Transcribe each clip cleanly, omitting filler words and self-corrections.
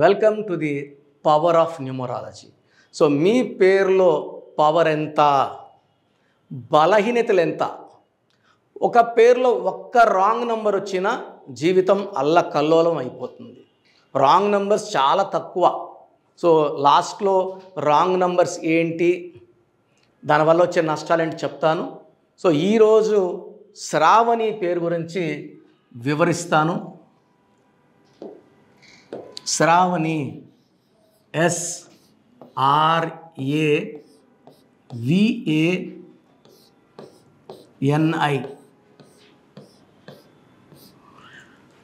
Welcome to the power of numerology. So మీ పేరులో power ఎంత, బలహీనతలు ఎంత? ఒక పేరులో ఒక్క రాంగ్ నెంబర్ వచ్చినా జీవితం అల్లకల్లోలం అయిపోతుంది. రాంగ్ నెంబర్స్ చాలా తక్కువ. సో లాస్ట్లో రాంగ్ నెంబర్స్ ఏంటి, దానివల్ల వచ్చే నష్టాలు ఏంటి చెప్తాను. సో ఈరోజు శ్రావణి పేరు గురించి వివరిస్తాను. శ్రావణి SRAVANI.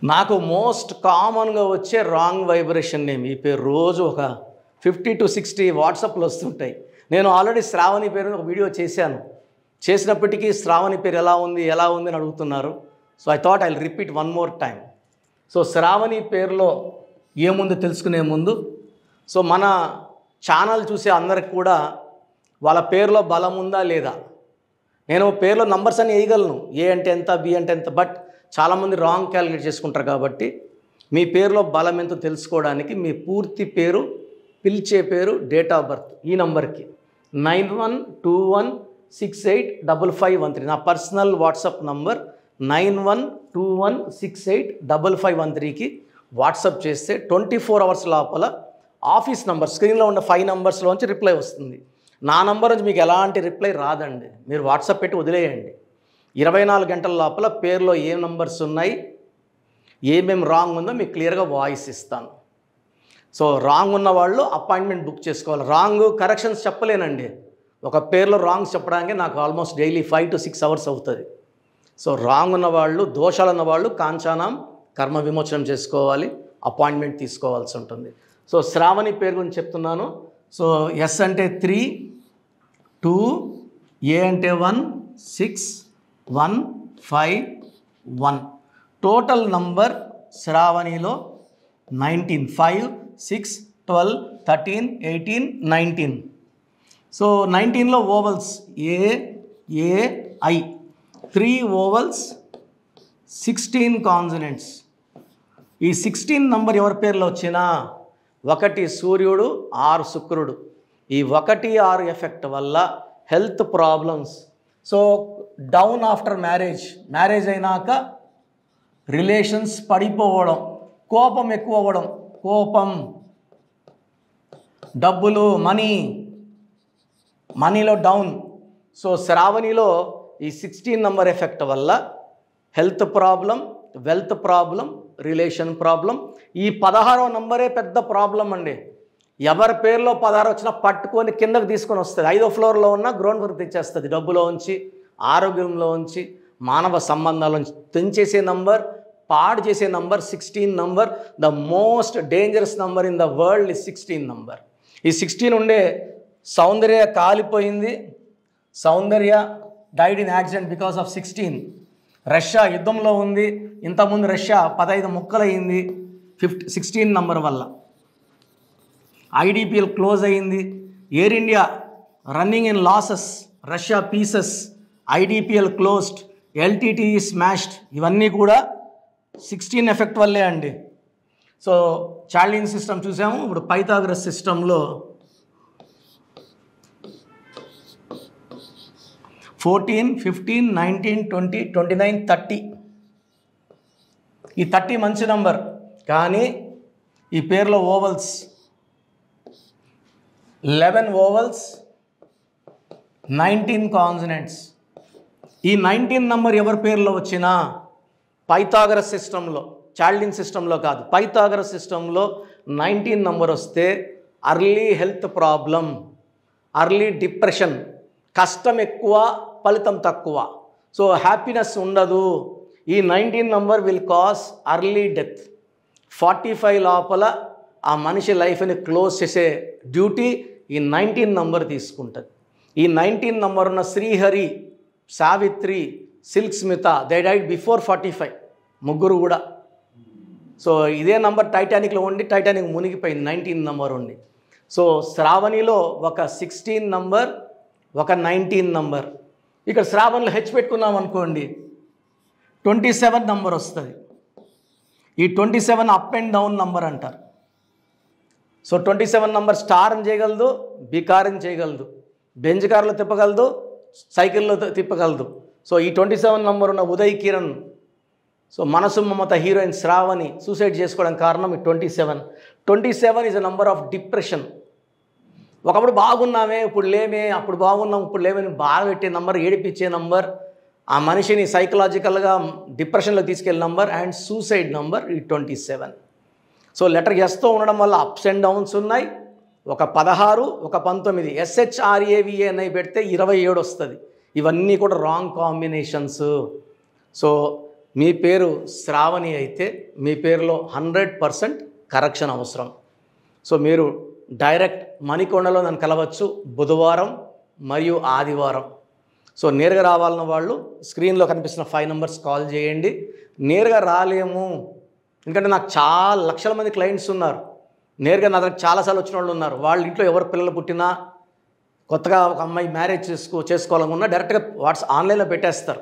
నాకు మోస్ట్ కామన్గా వచ్చే రాంగ్ వైబ్రేషన్ నేమ్ ఈ పేరు. రోజు ఒక 50 to 60 వాట్సాప్లు వస్తుంటాయి. నేను ఆల్రెడీ శ్రావణి పేరు ఒక వీడియో చేసినప్పటికీ శ్రావణి పేరు ఎలా ఉంది అని అడుగుతున్నారు. So I thought I repeat one more time. So Shravani పేరులో ఏముందో తెలుసుకునే ముందు, సో మన ఛానల్ చూసే అందరికి కూడా వాళ్ళ పేరులో బలం ఉందా లేదా, నేను పేరులో నంబర్స్ అని వేయగలను, ఏ అంటే ఎంత, బి అంటే ఎంత, బట్ చాలామంది రాంగ్ క్యాలిక్యులేట్ చేసుకుంటారు. కాబట్టి మీ పేరులో బలం ఎంతో తెలుసుకోవడానికి మీ పూర్తి పేరు, పిలిచే పేరు, డేట్ ఆఫ్ బర్త్ ఈ నంబర్కి 9121685513 నా పర్సనల్ వాట్సాప్ నంబర్ 9121685513కి వాట్సాప్ చేస్తే 24 hours లోపల ఆఫీస్ నంబర్ స్క్రీన్లో ఉన్న 5 numbers రిప్లై వస్తుంది. నా నంబర్ నుంచి మీకు ఎలాంటి రిప్లై రాదండి. మీరు వాట్సాప్ పెట్టి వదిలేయండి. 24 గంటల లోపల పేరులో ఏ నంబర్స్ ఉన్నాయి, ఏమేమి రాంగ్ ఉందో మీకు క్లియర్గా వాయిస్ ఇస్తాను. సో రాంగ్ ఉన్న వాళ్ళు అపాయింట్మెంట్ బుక్ చేసుకోవాలి. రాంగ్ కరెక్షన్స్ చెప్పలేనండి. ఒక పేరులో రాంగ్స్ చెప్పడానికి నాకు ఆల్మోస్ట్ డైలీ 5 to 6 hours అవుతుంది. సో రాంగ్ ఉన్నవాళ్ళు, దోషాలు ఉన్నవాళ్ళు కాంచానం కర్మ విమోచనం చేసుకోవాలి, అపాయింట్మెంట్ తీసుకోవాల్సి ఉంటుంది. సో శ్రావణి పేరు గురించి చెప్తున్నాను. సో S అంటే 3, 2, A అంటే 1, 6, 1, 5, 1. టోటల్ నంబర్ శ్రావణిలో 19, 5, 6, 12, 13, 18, 19. సో 19లో ఓవల్స్ AAI, 3 ఓవల్స్, 16 కాన్సనెంట్స్. ఈ 16 నంబర్ ఎవరి పేర్లో వచ్చినా 1 సూర్యుడు, 6 శుక్రుడు. ఈ 1, 6 ఎఫెక్ట్ వల్ల health problems. So down after marriage అయినాక రిలేషన్స్ పడిపోవడం, కోపం ఎక్కువ అవ్వడం, డబ్బులు, మనీలో డౌన్. సో శ్రావణిలో ఈ 16 నంబర్ ఎఫెక్ట్ వల్ల health problem, wealth problem, relation problem. ఈ 16వ నంబరే పెద్ద ప్రాబ్లం అండి. ఎవరి పేరులో 16 వచ్చినా పట్టుకొని కిందకు తీసుకొని వస్తుంది. 5వ ఫ్లోర్లో ఉన్న గ్రౌండ్ ఫ్లోర్ తెచ్చేస్తుంది. డబ్బులో ఉంచి, ఆరోగ్యంలో ఉంచి, మానవ సంబంధాల నుంచి తెంచేసే నంబర్, పాడు చేసే number 16 number. The most dangerous number in the world is 16 number. ఈ 16 ఉండే సౌందర్య కాలిపోయింది. Soundarya died in accident because of 16. Russia యుద్ధంలో ఉంది. ఇంతకుముందు రష్యా 15 ముక్కలయ్యింది 16 నంబర్ వల్ల. IDPL క్లోజ్ అయ్యింది. Air India running in losses, Russia pieces, IDPL closed, LTTE smashed. ఇవన్నీ కూడా 16 ఎఫెక్ట్ వల్లే అండి. సో చార్లిన్ సిస్టమ్ చూసాము. ఇప్పుడు పైథాగరస్ సిస్టంలో 14, 15, 19, 20, 29, 30. ఈ 30 మంచి నంబర్. కానీ ఈ పేరులో ఓవల్స్ 11 ఓవల్స్, 19 కాన్సనెంట్స్. ఈ 19 నంబర్ ఎవరి పేరులో వచ్చినా పైథాగరస్ సిస్టంలో, చార్లిన్ సిస్టంలో కాదు, పైథాగరస్ సిస్టంలో 19 నంబర్ వస్తే early health problem, early depression, కష్టం ఎక్కువ, ఫలితం తక్కువ. సో హ్యాపీనెస్ ఉండదు. ఈ 19 number will cause early death. 45 లోపల ఆ మనిషి లైఫ్ని క్లోజ్ చేసే డ్యూటీ ఈ 19 నంబర్ తీసుకుంటుంది. ఈ 19 నంబర్ ఉన్న Srihari, Savitri, Silk Smitha, they died before 45, ముగ్గురు కూడా. సో ఇదే నంబర్ టైటానిక్లో ఉండి టైటానిక్ మునిగిపోయింది 19 నంబర్ ఉండి. సో శ్రావణిలో ఒక 16 నంబర్, ఒక 19 నంబర్. ఇక్కడ శ్రావణిలో హెచ్ పెట్టుకున్నాం అనుకోండి 27 నంబర్ వస్తుంది. ఈ 27 అప్ అండ్ డౌన్ నంబర్ అంటారు. సో 27 నంబర్ స్టార్ని చేయగలదు, బికార్ని చేయగలదు, బెంజ్ కార్లో తిప్పగలదు, సైకిల్లో తిప్పగలదు. సో ఈ 27 నంబర్ ఉన్న ఉదయ్ కిరణ్, సో మనసు మమత హీరోయిన్ శ్రావణి సూసైడ్ చేసుకోవడానికి కారణం ఈ 27. 27 is a number of depression. ఒకప్పుడు బాగున్నామే ఇప్పుడు లేమే, అప్పుడు బాగున్నాం ఇప్పుడు లేమని బాగా పెట్టే నంబర్, ఏడిపించే నంబర్, ఆ మనిషిని సైకలాజికల్గా డిప్రెషన్లో తీసుకెళ్ళే నంబర్ అండ్ సూసైడ్ నంబర్ ఈ 27. సో లెటర్ ఎస్తో ఉండడం వల్ల అప్స్ అండ్ డౌన్స్ ఉన్నాయి. ఒక 16, ఒక 19, SHRAVA అనేవి పెడితే 27 వస్తుంది. ఇవన్నీ కూడా రాంగ్ కాంబినేషన్స్. సో మీ పేరు శ్రావణి అయితే మీ పేరులో 100% కరెక్షన్ అవసరం. సో మీరు డైరెక్ట్ మణికొండలో నన్ను కలవచ్చు బుధవారం మరియు ఆదివారం. సో నేరుగా రావాలన్న వాళ్ళు స్క్రీన్లో కనిపిస్తున్న 5 నంబర్స్ కాల్ చేయండి. నేరుగా రాలేము ఎందుకంటే నాకు చాలా లక్షల మంది క్లయింట్స్ ఉన్నారు, నేరుగా నా దగ్గర చాలాసార్లు వచ్చిన వాళ్ళు ఉన్నారు. వాళ్ళ ఇంట్లో ఎవరు పిల్లలు పుట్టినా, కొత్తగా ఒక అమ్మాయి మ్యారేజ్ చేసుకోవాలనుకున్నా డైరెక్ట్గా ఆన్లైన్లో పెట్టేస్తారు.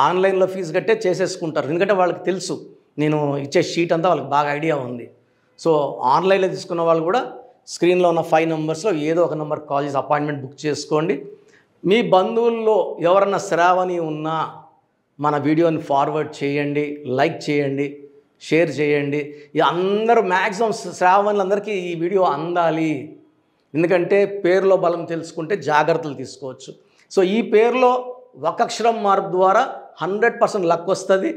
ఆన్లైన్లో ఫీజు కట్టే చేసేసుకుంటారు, ఎందుకంటే వాళ్ళకి తెలుసు నేను ఇచ్చే షీట్ అంతా వాళ్ళకి బాగా ఐడియా ఉంది. సో ఆన్లైన్లో తీసుకున్న వాళ్ళు కూడా స్క్రీన్లో ఉన్న 5 నంబర్స్లో ఏదో ఒక నెంబర్ కాల్ చేసి అపాయింట్మెంట్ బుక్ చేసుకోండి. మీ బంధువుల్లో ఎవరన్నా శ్రావణి ఉన్నా మన వీడియోని ఫార్వర్డ్ చేయండి, లైక్ చేయండి, షేర్ చేయండి. అందరూ మ్యాక్సిమం శ్రావణులందరికీ ఈ వీడియో అందాలి, ఎందుకంటే పేరులో బలం తెలుసుకుంటే జాగ్రత్తలు తీసుకోవచ్చు. సో ఈ పేరులో ఒక అక్షరం మార్పు ద్వారా 100% లక్ వస్తుంది.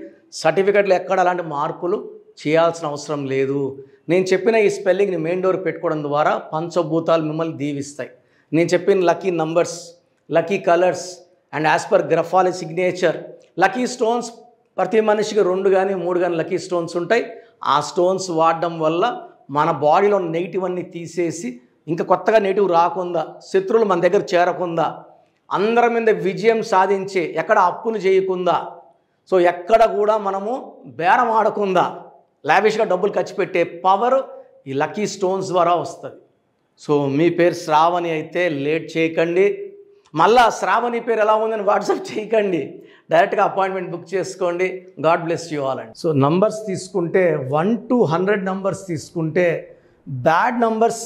సర్టిఫికెట్లు ఎక్కడ అలాంటి మార్పులు చేయాల్సిన అవసరం లేదు. నేను చెప్పిన ఈ స్పెల్లింగ్ని మెయిన్ డోర్ పెట్టుకోవడం ద్వారా పంచభూతాలు మిమ్మల్ని దీవిస్తాయి. నేను చెప్పిన lucky numbers, lucky colours and as per graphology signature, lucky stones ప్రతి మనిషికి 2 కానీ 3 కానీ లక్కీ స్టోన్స్ ఉంటాయి. ఆ స్టోన్స్ వాడడం వల్ల మన బాడీలో నెగిటివ్ అన్నీ తీసేసి ఇంకా కొత్తగా నెగిటివ్ రాకుండా, శత్రువులు మన దగ్గర చేరకుండా, అందరి మీద విజయం సాధించే, ఎక్కడ అప్పులు చేయకుండా, సో ఎక్కడ కూడా మనము బేరం ఆడకుండా లావిష్గా డబ్బులు ఖర్చు పెట్టే పవర్ ఈ లక్కీ స్టోన్స్ ద్వారా వస్తుంది. సో మీ పేరు శ్రావణి అయితే లేట్ చేయకండి, మళ్ళా శ్రావణి పేరు ఎలా ఉందని వాట్సాప్ చేయకండి, డైరెక్ట్గా అపాయింట్మెంట్ బుక్ చేసుకోండి. గాడ్ బ్లెస్ యూ ఆల్ అండి. సో నంబర్స్ తీసుకుంటే 1 to 100 నంబర్స్ తీసుకుంటే బ్యాడ్ నంబర్స్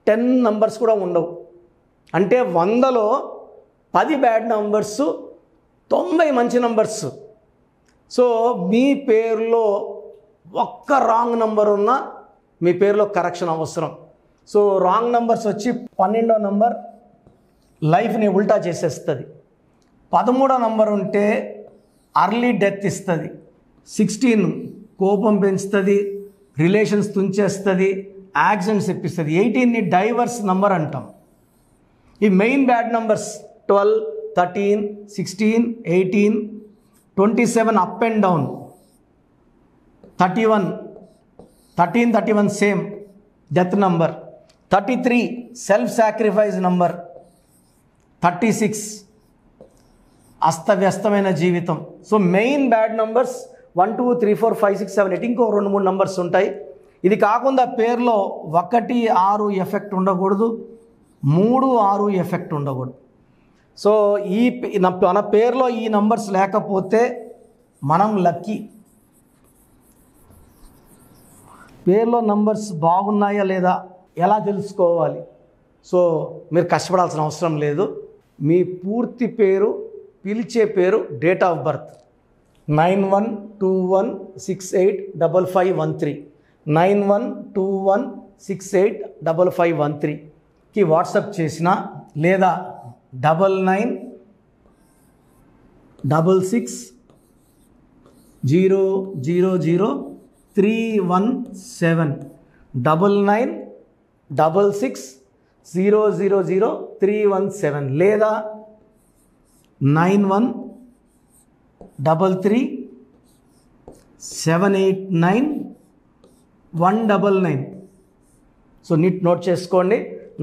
10 నంబర్స్ కూడా ఉండవు. అంటే 100లో 10 బ్యాడ్ నంబర్స్, 90 మంచి నంబర్స్. సో మీ పేరులో ఒక్క రాంగ్ నంబర్ ఉన్నా మీ పేరులో కరెక్షన్ అవసరం. సో రాంగ్ నంబర్స్ వచ్చి 12వ నంబర్ లైఫ్ని ఉల్టా చేసేస్తుంది. 13వ నంబర్ ఉంటే అర్లీ డెత్ ఇస్తుంది. 16 కోపం పెంచుతుంది, రిలేషన్స్ తుంచేస్తుంది, యాక్సిడెంట్స్ ఇప్పిస్తుంది. 18ని డైవర్స్ నంబర్ అంటాం. ఈ main bad numbers 12, 13, 16, 18, 27 up and down, 31, 13, 31 same death number, 33 self sacrifice number, 36 అస్తవ్యస్తమైన జీవితం. సో మెయిన్ బ్యాడ్ నంబర్స్ 1, 2, 3, 4, 5, 6, 7, 8 ఇంకో 2, 3 నంబర్స్ ఉంటాయి. ఇది కాకుండా పేరులో 1, 6 ఎఫెక్ట్ ఉండకూడదు, 3, 6 ఎఫెక్ట్ ఉండకూడదు. సో మన పేరులో ఈ నంబర్స్ లేకపోతే మనం లక్కీ. పేరులో నంబర్స్ బాగున్నాయా లేదా ఎలా తెలుసుకోవాలి? సో మీరు కష్టపడాల్సిన అవసరం లేదు. మీ పూర్తి పేరు, పిలిచే పేరు, డేట్ ఆఫ్ బర్త్ 9121685513, 9121685513కి వాట్సాప్ చేసిన, లేదా 9966000317, 9966000317, లేదా 9133789199. సో నోట్ చేసుకోండి,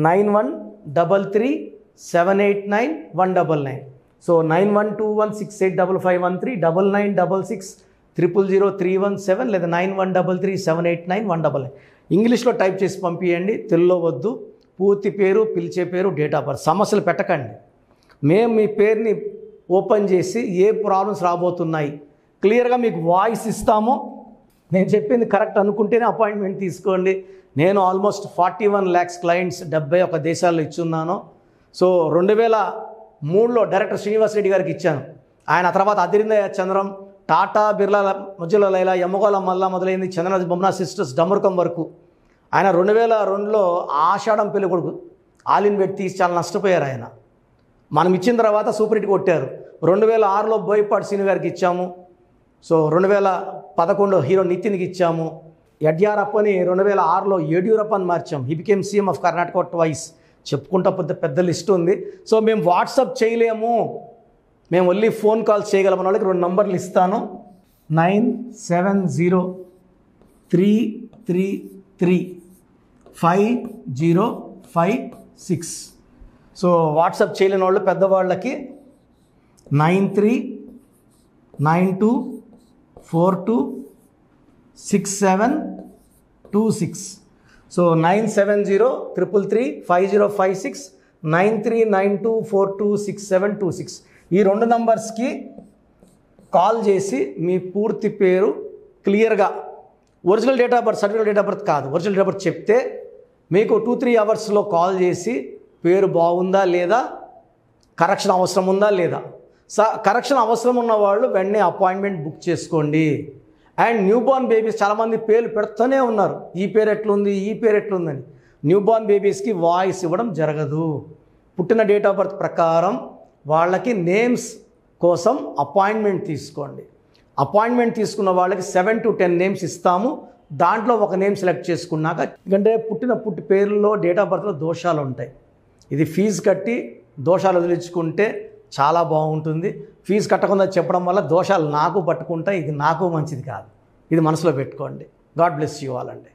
9133789199. సో 9121685513, 9966000317, లేదా 9133789199. ఇంగ్లీష్లో టైప్ చేసి పంపించండి, తెలుగులో వద్దు. పూర్తి పేరు, పిలిచే పేరు, డేట్ ఆఫ్ బర్త్. సమస్యలు పెట్టకండి. మేము మీ పేరుని ఓపెన్ చేసి ఏ ప్రాబ్లమ్స్ రాబోతున్నాయి క్లియర్గా మీకు వాయిస్ ఇస్తాము. నేను చెప్పింది కరెక్ట్ అనుకుంటేనే అపాయింట్మెంట్ తీసుకోండి. నేను ఆల్మోస్ట్ 41 lakhs క్లయింట్స్ 71 దేశాల్లో ఇచ్చున్నాను. సో 2003లో డైరెక్టర్ శ్రీనివాస్ రెడ్డి గారికి ఇచ్చాను. ఆయన తర్వాత అదిరిందయ్య చంద్రం, టాటా, బిర్లా, మధ్యలో లైలా, యమ్మగోళ మల్లా మొదలైంది, చంద్రనాథ్ బొమ్మనా సిస్టర్స్, డమరుకం వరకు. ఆయన 2002లో ఆషాఢం పెళ్లి కొడుకు ఆల్ ఇన్ బెడ్ తీసి చాలా నష్టపోయారు ఆయన. మనం ఇచ్చిన తర్వాత సూపర్ హిట్ కొట్టారు. 2006లో బోయపాటి శ్రీను గారికి ఇచ్చాము. సో 2011లో హీరో నితిన్కి ఇచ్చాము. యడ్యూరప్పని 2006లో యడ్యూరప్పని మార్చాం. He became CM of Karnataka twice. చెప్పుకుంటా పెద్ద లిస్ట్ ఉంది. సో మేము వాట్సాప్ చేయలేము, మేము ఓన్లీ ఫోన్ కాల్స్ చేయగలమన్న వాళ్ళకి 2 నంబర్లు ఇస్తాను. 9703335056. సో వాట్సాప్ చేయలేని వాళ్ళు పెద్దవాళ్ళకి 9392426726. సో 9703335056, 9392426726. ఈ 2 నంబర్స్కి కాల్ చేసి మీ పూర్తి పేరు క్లియర్గా, original date of birth, certificate date of birth కాదు, ఒరిజినల్ డేట్ ఆఫ్ బర్త్ చెప్తే మీకు 2-3 అవర్స్లో కాల్ చేసి పేరు బాగుందా లేదా, కరెక్షన్ అవసరం ఉందా లేదా. కరెక్షన్ అవసరం ఉన్న వాళ్ళు వెంటనే అపాయింట్మెంట్ బుక్ చేసుకోండి. అండ్ న్యూబార్న్ బేబీస్ చాలామంది పేర్లు పెడుతూనే ఉన్నారు, ఈ పేరు ఎట్లుంది, ఈ పేరు ఎట్లుందని. న్యూబార్న్ బేబీస్కి వాయిస్ ఇవ్వడం జరగదు. పుట్టిన డేట్ ఆఫ్ బర్త్ ప్రకారం వాళ్ళకి నేమ్స్ కోసం అపాయింట్మెంట్ తీసుకోండి. అపాయింట్మెంట్ తీసుకున్న వాళ్ళకి 7 to 10 నేమ్స్ ఇస్తాము. దాంట్లో ఒక నేమ్ సెలెక్ట్ చేసుకున్నాక, ఎందుకంటే పుట్టి పేర్లలో డేట్ ఆఫ్ బర్త్లో దోషాలు ఉంటాయి. ఇది ఫీజు కట్టి దోషాలు వదిలించుకుంటే చాలా బాగుంటుంది. ఫీజు కట్టకుండా చెప్పడం వల్ల దోషాలు నాకు పట్టుకుంటాయి. ఇది నాకు మంచిది కాదు. ఇది మనసులో పెట్టుకోండి. గాడ్ బ్లెస్ యూ ఆల్ అండి.